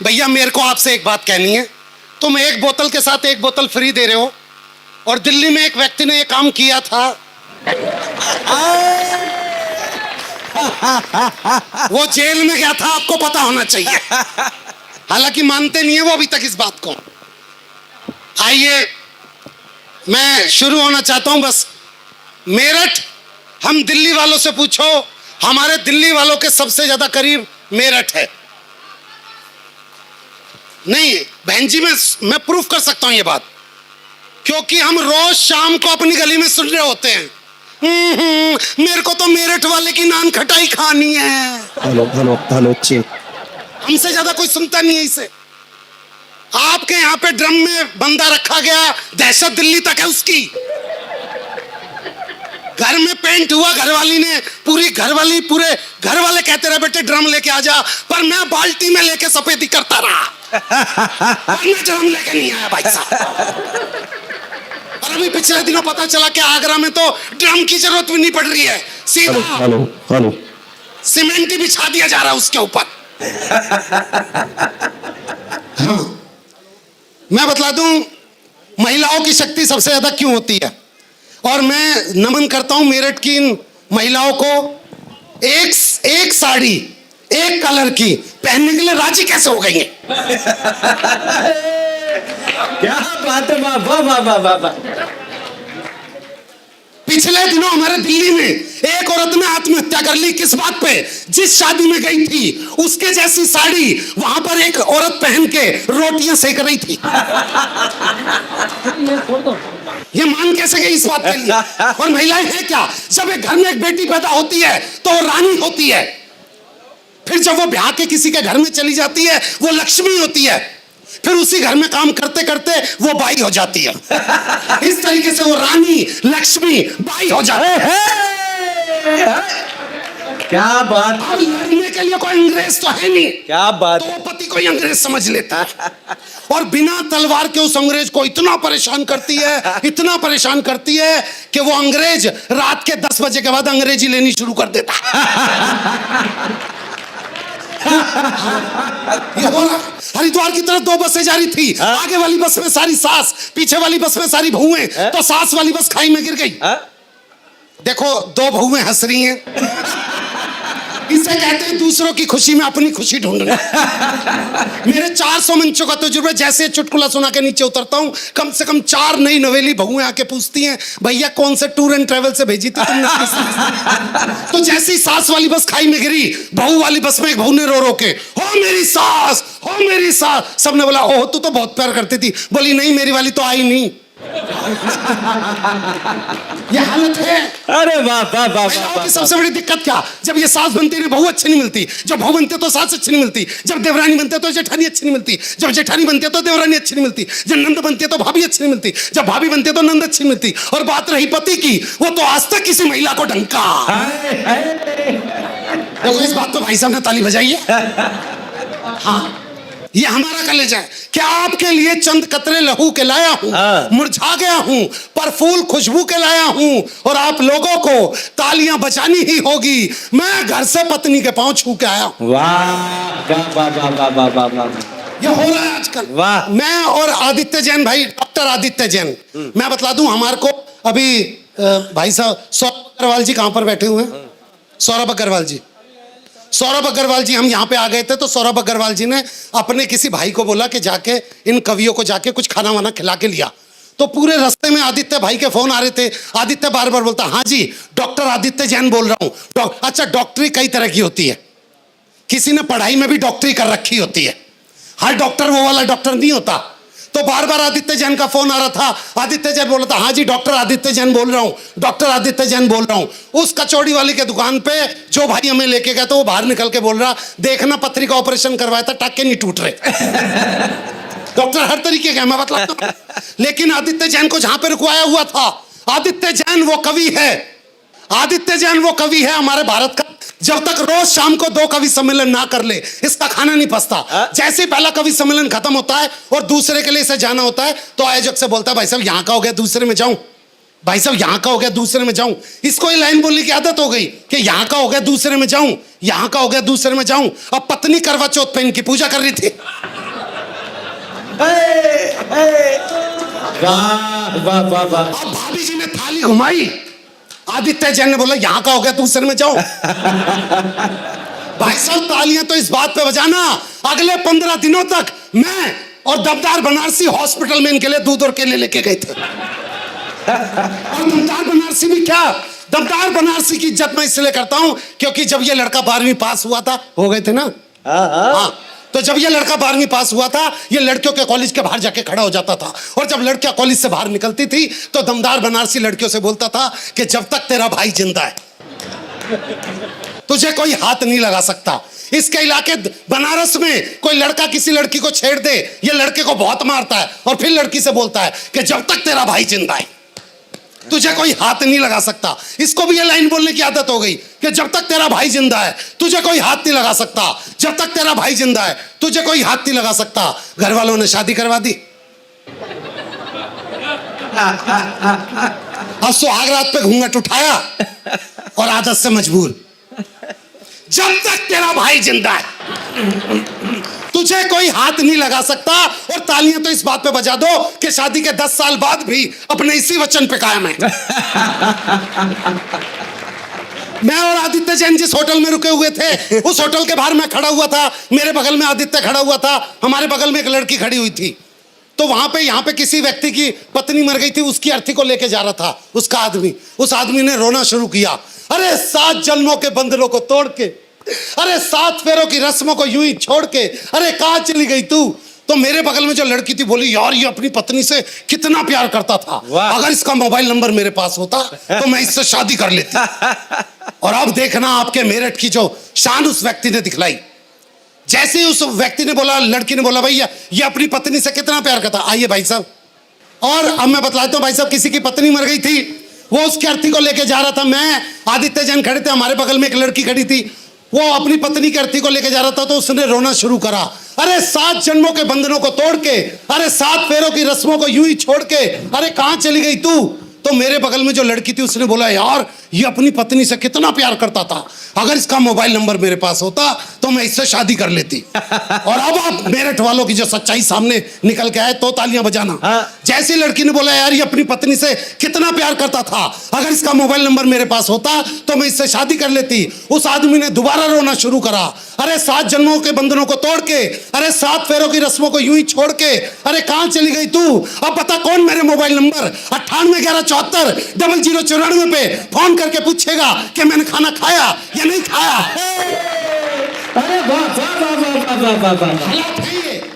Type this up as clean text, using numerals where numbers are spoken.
भैया मेरे को आपसे एक बात कहनी है। तुम एक बोतल के साथ एक बोतल फ्री दे रहे हो और दिल्ली में एक व्यक्ति ने ये काम किया था। वो जेल में गया था, आपको पता होना चाहिए। हालांकि मानते नहीं है वो अभी तक इस बात को। आइए मैं शुरू होना चाहता हूं। बस मेरठ, हम दिल्ली वालों से पूछो, हमारे दिल्ली वालों के सबसे ज्यादा करीब मेरठ है। नहीं बहन जी, मैं प्रूफ कर सकता हूं ये बात, क्योंकि हम रोज शाम को अपनी गली में सुन रहे होते हैं। मेरे को तो मेरठ वाले की नान खटाई खानी है। Hello hello hello check. हमसे ज्यादा कोई सुनता नहीं है इसे। आपके यहाँ पे ड्रम में बंदा रखा गया, दहशत दिल्ली तक है उसकी। घर में पेंट हुआ, घरवाली ने पूरे घर वाले कहते रहे बेटे ड्रम लेके आ जा, पर मैं बाल्टी में लेके सफेदी करता रहा। मैं ड्रम लेके नहीं आया भाई साहब। और अभी पिछले दिनों पता चला कि आगरा में तो ड्रम की जरूरत भी नहीं पड़ रही है, सीधा हेलो हेलो सीमेंट ही बिछा दिया जा रहा है उसके ऊपर। हाँ, मैं बतला दूं महिलाओं की शक्ति सबसे ज्यादा क्यों होती है, और मैं नमन करता हूं मेरठ की इन महिलाओं को। एक साड़ी एक कलर की पहनने के लिए राजी कैसे हो गई है। क्या बात है, वाह वाह वाह वाह वाह वाह। पिछले दिनों हमारे दिल्ली में एक औरत ने आत्महत्या कर ली। किस बात पे? जिस शादी में गई थी उसके जैसी साड़ी वहां पर एक औरत पहन के रोटियां सेक रही थी। ये मान कैसे गई इस बात के लिए? और महिलाएं हैं क्या, जब एक घर में एक बेटी पैदा होती है तो वो रानी होती है, फिर जब वो ब्याह के किसी के घर में चली जाती है वो लक्ष्मी होती है, फिर उसी घर में काम करते करते वो बाई हो जाती है। इस तरीके से वो रानी लक्ष्मी बाई हो जाती है। क्या बात। अब लड़ने के लिए कोई अंग्रेज तो है नहीं, क्या बात। तो पति को ही अंग्रेज समझ लेता है और बिना तलवार के उस अंग्रेज को इतना परेशान करती है कि वो अंग्रेज रात के 10 बजे के बाद अंग्रेजी लेनी शुरू कर देता है। ये हो रहा। हरिद्वार की तरफ 2 बसें जा रही थी, आगे वाली बस में सारी सास, पीछे वाली बस में सारी बहुएं, तो सास वाली बस खाई में गिर गई। देखो 2 बहुएं हंस रही हैं। इसे कहते हैं दूसरों की खुशी में अपनी खुशी ढूंढना। मेरे 400 मंचों का तजुर्बा, जैसे चुटकुला सुना के नीचे उतरता हूं कम से कम 4 नई नवेली बहुएं आके पूछती हैं भैया कौन से टूर एंड ट्रेवल से भेजी थी तुमने। तो जैसे ही सास वाली बस खाई में गिरी, बहू वाली बस में एक बहू ने रो रो के हो मेरी सास, हो मेरी सास। सबने बोला ओह तू तो बहुत प्यार करती थी। बोली नहीं मेरी वाली तो आई नहीं। ये हालत है। अरे वाह वाह वाह वाह। सबसे बड़ी दिक्कत क्या, जब ये सास बनती है बहू अच्छी नहीं मिलती, जब बहू बनते तो सास अच्छी नहीं मिलती, जब देवरानी बनते तो जेठानी अच्छी नहीं मिलती, जब जेठानी बनती है तो देवरानी अच्छी नहीं मिलती, जब नंद बनती है तो भाभी अच्छी नहीं मिलती, जब भाभी बनती है तो नंद अच्छी नहीं मिलती। और बात रही पति की, वो तो आज तक किसी महिला को ढंका। देखो इस बात को भाई साहब ने ताली बजाई है। हाँ ये हमारा कलेजा है। क्या आपके लिए चंद कतरे लहू के लाया हूं, मुरझा गया हूं पर फूल खुशबू के लाया हूं, और आप लोगों को तालियां बजानी ही होगी। मैं घर से पत्नी के पांव छू के आया हूं। वाह वाह वाह वाह वाह वाह वाह। ये हो रहा है आजकल। वाह। मैं और आदित्य जैन भाई, डॉक्टर आदित्य जैन, मैं बतला दूं हमारे को अभी भाई साहब सौरभ अग्रवाल जी कहां पर बैठे हुए हैं? सौरभ अग्रवाल जी हम यहाँ पे आ गए थे तो सौरभ अग्रवाल जी ने अपने किसी भाई को बोला कि जाके इन कवियों को जाके कुछ खाना वाना खिला के लिया। तो पूरे रास्ते में आदित्य भाई के फोन आ रहे थे। आदित्य बार बार बोलता हाँ जी डॉक्टर आदित्य जैन बोल रहा हूँ। अच्छा डॉक्टरी कई तरह की होती है, किसी ने पढ़ाई में भी डॉक्टरी कर रखी होती है, हर डॉक्टर वो वाला डॉक्टर नहीं होता। तो बार बार आदित्य जैन का फोन आ रहा था। आदित्य जैन बोल रहा था हाँ जी डॉक्टर आदित्य जैन बोल रहा हूँ, डॉक्टर आदित्य जैन बोल रहा हूँ। उस कचौड़ी वाले के दुकान पे जो भाई हमें लेके गया तो वो बाहर निकल के बोल रहा देखना पथरी का ऑपरेशन करवाया था, टाके नहीं टूट रहे। डॉक्टर हर तरीके का मैं बतलाता हूं। लेकिन आदित्य जैन को जहां पे रुकवाया हुआ था, आदित्य जैन वो कवि है, आदित्य जैन वो कवि है हमारे भारत का। जब तक रोज शाम को 2 कवि सम्मेलन ना कर ले इसका खाना नहीं पचता। जैसे ही पहला कवि सम्मेलन खत्म होता है और दूसरे के लिए इसे जाना होता है तो आयोजक से बोलता है भाई साहब यहाँ का हो गया दूसरे में जाऊं। भाई साहब यहाँ का हो गया दूसरे में जाऊं, इसको ये लाइन बोलने की आदत हो गई कि यहाँ का हो गया दूसरे में जाऊं, यहाँ का हो गया दूसरे में जाऊं। अब पत्नी करवा चौथ पे इनकी पूजा कर रही थी। वाह वाह वाह वाह। अब भाभी जी ने थाली घुमाई, आदित्य जैन ने बोला यहाँ का हो गया दूसरे में जाओ। भाई साहब तालियां तो इस बात पे बजाना, अगले 15 दिनों तक मैं और दमदार बनारसी हॉस्पिटल में इनके लिए दूध और केले लेके गए थे। और दमदार बनारसी भी क्या, दमदार बनारसी की इज्जत मैं इसलिए करता हूं क्योंकि जब ये लड़का 12वीं पास हुआ था, हो गए थे ना, हाँ, तो जब ये लड़का 12वीं पास हुआ था, ये लड़कियों के कॉलेज के बाहर जाके खड़ा हो जाता था, और जब लड़कियां कॉलेज से बाहर निकलती थी तो दमदार बनारसी लड़कियों से बोलता था कि जब तक तेरा भाई जिंदा है तुझे कोई हाथ नहीं लगा सकता। इसके इलाके बनारस में कोई लड़का किसी लड़की को छेड़ दे, ये लड़के को बहुत मारता है और फिर लड़की से बोलता है कि जब तक तेरा भाई जिंदा है तुझे कोई हाथ नहीं लगा सकता। इसको भी ये लाइन बोलने की आदत हो गई कि जब तक तेरा भाई जिंदा है तुझे कोई हाथ नहीं लगा सकता, जब तक तेरा भाई जिंदा है तुझे कोई हाथ नहीं लगा सकता। घर वालों ने शादी करवा दी, अब सुहाग रात पे घूंघट उठाया और आदत से मजबूर, जब तक तेरा भाई जिंदा है तुझे कोई हाथ नहीं लगा सकता। और तालियां तो इस बात पे बजा दो कि शादी के 10 साल बाद भी अपने इसी वचन पे कायम है। मैं और आदित्य जैन जिस होटल में रुके हुए थे, उस होटल के बाहर मैं खड़ा हुआ था, मेरे बगल में आदित्य खड़ा हुआ था, हमारे बगल में एक लड़की खड़ी हुई थी। तो वहां पे यहाँ पे किसी व्यक्ति की पत्नी मर गई थी, उसकी अर्थी को लेके जा रहा था उसका आदमी। उस आदमी ने रोना शुरू किया, अरे 7 जन्मों के बंधनों को तोड़ के, अरे 7 फेरों की रस्मों को यूं ही छोड़ के, अरे कहाँ चली गई तू। तो मेरे बगल में जो लड़की थी बोली, यार ये अपनी पत्नी से कितना प्यार करता था, अगर इसका मोबाइल नंबर मेरे पास होता तो मैं इससे शादी कर लेती। और अब देखना आपके मेरठ की जो शान उस व्यक्ति ने दिखलाई। जैसे ही उस व्यक्ति ने बोला, लड़की ने बोला, भैया ये अपनी पत्नी से कितना प्यार करता, आइए भाई साहब। और अब मैं बतलाता हूँ भाई साहब, किसी की पत्नी मर गई थी, वो उसकी अर्थी को लेके जा रहा था, मैं आदित्य जैन खड़े थे, हमारे बगल में एक लड़की खड़ी थी, वो अपनी पत्नी की अर्थी को लेके जा रहा था, तो उसने रोना शुरू करा, अरे 7 जन्मों के बंधनों को तोड़ के, अरे 7 फेरों की रस्मों को यूं ही छोड़ के, अरे कहाँ चली गई तू। तो मेरे बगल में जो लड़की थी उसने बोला, यार ये अपनी पत्नी से कितना प्यार करता था, अगर इसका मोबाइल नंबर मेरे पास होता तो मैं इससे शादी कर लेती। और अब आप मेरठ वालों की जो सच्चाई सामने निकल के आए तो तालियां बजाना। जैसी लड़की ने बोला, यार ये अपनी पत्नी से कितना प्यार करता था, अगर इसका मोबाइल नंबर मेरे पास होता तो मैं इससे शादी कर लेती, उस आदमी ने दोबारा रोना शुरू करा, अरे 7 जन्मों के बंधनों को तोड़ के, अरे 7 फेरों की रस्मों को यूं ही छोड़ के, अरे कहाँ चली गई तू। अब बता कौन मेरे मोबाइल नंबर 9811740094 पे फोन करके पूछेगा कि मैंने खाना खाया या नहीं खाया। अरे वाह वाह वाह वाह वाह वाह वाह। हालात है ये।